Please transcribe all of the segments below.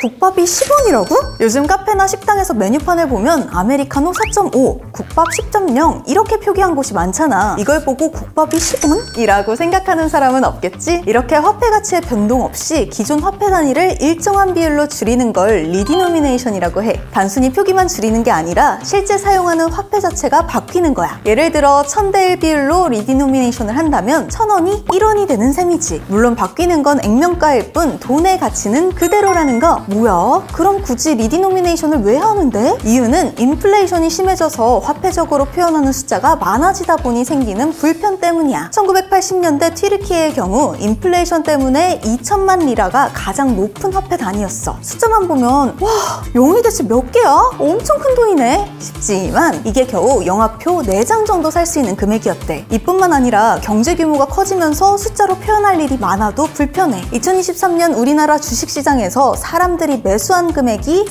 국밥이 10원이라고? 요즘 카페나 식당에서 메뉴판을 보면 아메리카노 4.5, 국밥 10.0 이렇게 표기한 곳이 많잖아. 이걸 보고 국밥이 10원? 이라고 생각하는 사람은 없겠지? 이렇게 화폐 가치의 변동 없이 기존 화폐 단위를 일정한 비율로 줄이는 걸 리디노미네이션이라고 해. 단순히 표기만 줄이는 게 아니라 실제 사용하는 화폐 자체가 바뀌는 거야. 예를 들어 1000대1 비율로 리디노미네이션을 한다면 1000원이 1원이 되는 셈이지. 물론 바뀌는 건 액면가일 뿐 돈의 가치는 그대로라는 거. 뭐야? 그럼 굳이 리디노미네이션을 왜 하는데? 이유는 인플레이션이 심해져서 화폐적으로 표현하는 숫자가 많아지다 보니 생기는 불편 때문이야. 1980년대 튀르키예의 경우 인플레이션 때문에 2천만 리라가 가장 높은 화폐 단위였어. 숫자만 보면 와, 0이 대체 몇 개야? 엄청 큰 돈이네 싶지만 이게 겨우 영화표 4장 정도 살 수 있는 금액이었대. 이뿐만 아니라 경제 규모가 커지면서 숫자로 표현할 일이 많아도 불편해. 2023년 우리나라 주식시장에서 사람들이 매수한 금액이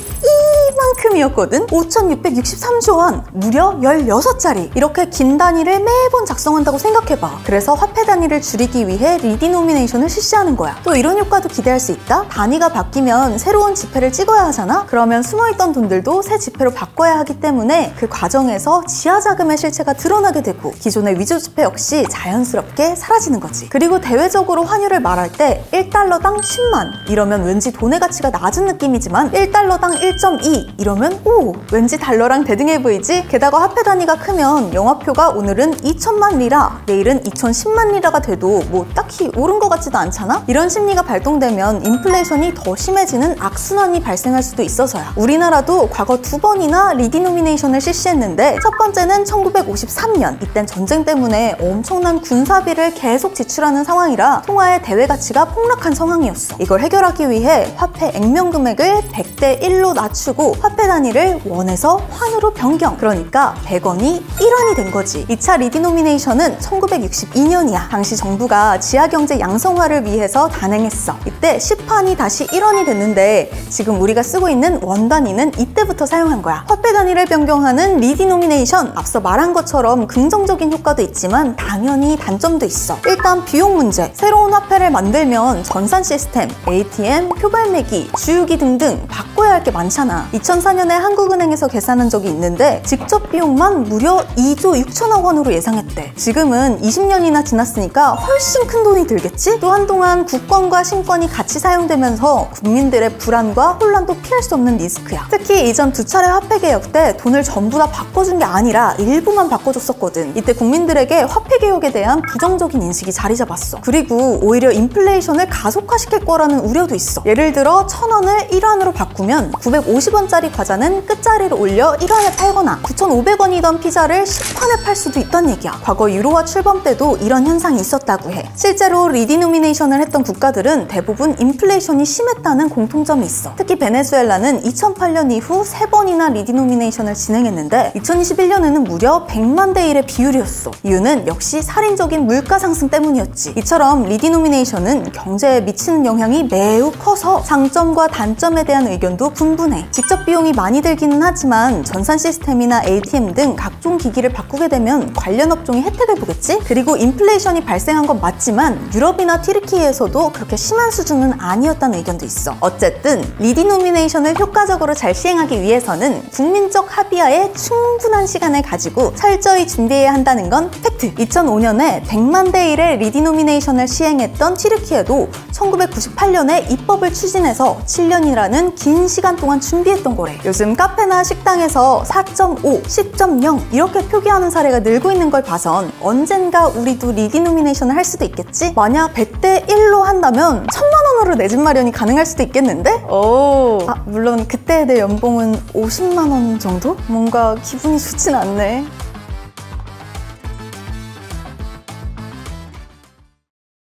이만큼이었거든? 5,663조 원! 무려 16자리! 이렇게 긴 단위를 매번 작성한다고 생각해봐. 그래서 화폐 단위를 줄이기 위해 리디노미네이션을 실시하는 거야. 또 이런 효과도 기대할 수 있다? 단위가 바뀌면 새로운 지폐를 찍어야 하잖아? 그러면 숨어있던 돈들도 새 지폐로 바꿔야 하기 때문에 그 과정에서 지하자금의 실체가 드러나게 되고 기존의 위조 지폐 역시 자연스럽게 사라지는 거지. 그리고 대외적으로 환율을 말할 때 1달러당 10만 이러면 왠지 돈의 가치가 낮은 느낌이지만 1달러당 1.2 이러면 오! 왠지 달러랑 대등해 보이지? 게다가 화폐 단위가 크면 영화표가 오늘은 2천만 리라, 내일은 2,010만 리라가 돼도 뭐 딱히 오른 것 같지도 않잖아? 이런 심리가 발동되면 인플레이션이 더 심해지는 악순환이 발생할 수도 있어서야. 우리나라도 과거 2번이나 리디노미네이션을 실시했는데 첫 번째는 1953년, 이땐 전쟁 때문에 엄청난 군사비를 계속 지출하는 상황이라 통화의 대외 가치가 폭락한 상황이었어. 이걸 해결하기 위해 화폐 액면 금액을 100대 1로 낮추고 화폐 단위를 원에서 환으로 변경. 그러니까 100원이 1원이 된 거지. 2차 리디노미네이션은 1962년이야. 당시 정부가 지하경제 양성화를 위해서 단행했어. 이때 10환이 다시 1원이 됐는데 지금 우리가 쓰고 있는 원 단위는 이때부터 사용한 거야. 화폐 단위를 변경하는 리디노미네이션, 앞서 말한 것처럼 긍정적인 효과도 있지만 당연히 단점도 있어. 일단 비용 문제. 새로운 화폐를 만들면 전산 시스템, ATM, 표발매기, 주유기 등등 바꿔야 할 게 많잖아. 2004년에 한국은행에서 계산한 적이 있는데 직접 비용만 무려 2조 6천억 원으로 예상했대. 지금은 20년이나 지났으니까 훨씬 큰 돈이 들겠지? 또 한동안 국권과 신권이 같이 사용되면서 국민들의 불안과 혼란도 피할 수 없는 리스크야. 특히 이전 2차례 화폐 개혁 때 돈을 전부 다 바꿔준 게 아니라 일부만 바꿔줬었거든. 이때 국민들에게 화폐 개혁에 대한 부정적인 인식이 자리 잡았어. 그리고 오히려 인플레이션을 가속화시킬 거라는 우려도 있어. 예를 들어 1,000원을 1원으로 바꾸면 950원짜리 과자는 끝자리를 올려 1원에 팔거나 9,500원이던 피자를 10원에 팔 수도 있단 얘기야. 과거 유로화 출범 때도 이런 현상이 있었다고 해. 실제로 리디노미네이션을 했던 국가들은 대부분 인플레이션이 심했다는 공통점이 있어. 특히 베네수엘라는 2008년 이후 3번이나 리디노미네이션을 진행했는데 2021년에는 무려 100만 대 1의 비율이었어. 이유는 역시 살인적인 물가 상승 때문이었지. 이처럼 리디노미네이션은 경제에 미치는 영향이 매우 커서 장점과 단점에 대한 의견도 분분해. 직접 비용이 많이 들기는 하지만 전산 시스템이나 ATM 등 각종 기기를 바꾸게 되면 관련 업종이 혜택을 보겠지? 그리고 인플레이션이 발생한 건 맞지만 유럽이나 튀르키예에서도 그렇게 심한 수준은 아니었다는 의견도 있어. 어쨌든 리디노미네이션을 효과적으로 잘 시행하기 위해서는 국민적 합의하에 충분한 시간을 가지고 철저히 준비해야 한다는 건 팩트. 2005년에 100만 대 1의 리디노미네이션을 시행했던 튀르키예도 1998년에 입법을 추진해서 7년이라는 긴 시간 동안 준비했던 거래. 요즘 카페나 식당에서 4.5, 10.0 이렇게 표기하는 사례가 늘고 있는 걸 봐선 언젠가 우리도 리디노미네이션을 할 수도 있겠지? 만약 100대 1로 한다면 1,000만 원으로 내 집 마련이 가능할 수도 있겠는데? 물론 그때 내 연봉은 50만 원 정도? 뭔가 기분이 좋진 않네.